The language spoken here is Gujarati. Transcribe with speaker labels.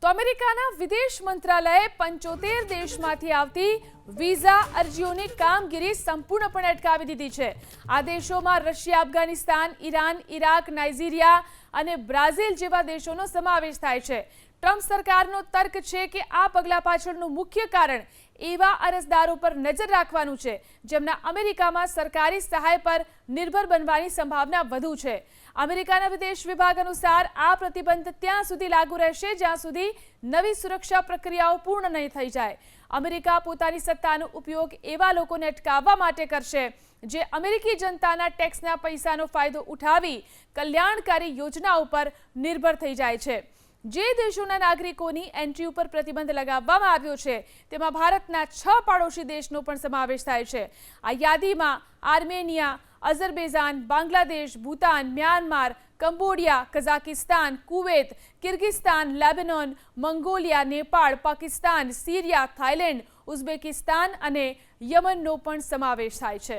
Speaker 1: તો અમેરિકાના વિદેશ મંત્રાલયે 75 દેશમાંથી આવતી વિઝા અરજીઓની કામગીરી સંપૂર્ણપણે અટકાવી દીધી છે। આ દેશોમાં Russia, Afghanistan, Iran, Iraq, Nigeria અને બ્રાઝિલ જેવા દેશોનો સમાવેશ થાય છે। ટ્રમ્પ સરકારનો તર્ક છે કે આ પગલા પાછળનું મુખ્ય કારણ એવા અરજદારો પર નજર રાખવાનું છે જેમના અમેરિકામાં સરકારી સહાય પર નિર્ભર બનવાની સંભાવના વધુ છે। અમેરિકાના વિદેશ વિભાગ અનુસાર આ પ્રતિબંધ ત્યાં સુધી લાગુ રહેશે જ્યાં સુધી નવી સુરક્ષા પ્રક્રિયાઓ પૂર્ણ નહીં થઈ જાય। અમેરિકા પોતાની સત્તાનો ઉપયોગ એવા લોકોને અટકાવવા માટે કરશે જે અમેરિકી જનતાના ટેક્સના પૈસાનો ફાયદો ઉઠાવી કલ્યાણકારી યોજનાઓ પર નિર્ભર થઈ જાય છે। જે દેશોના નાગરિકોની એન્ટ્રી ઉપર પ્રતિબંધ લગાવવામાં આવ્યો છે તેમાં ભારતના 6 પાડોશી દેશનો પણ સમાવેશ થાય છે। આ યાદીમાં Armenia, Azerbaijan, Bangladesh, Bhutan, Myanmar, Cambodia, Kazakhstan, Kuwait, કિર્ગિસ્તાન, Lebanon, Mongolia, Nepal, Pakistan, Syria, Thailand, Uzbekistan અને યમનનો પણ સમાવેશ થાય છે।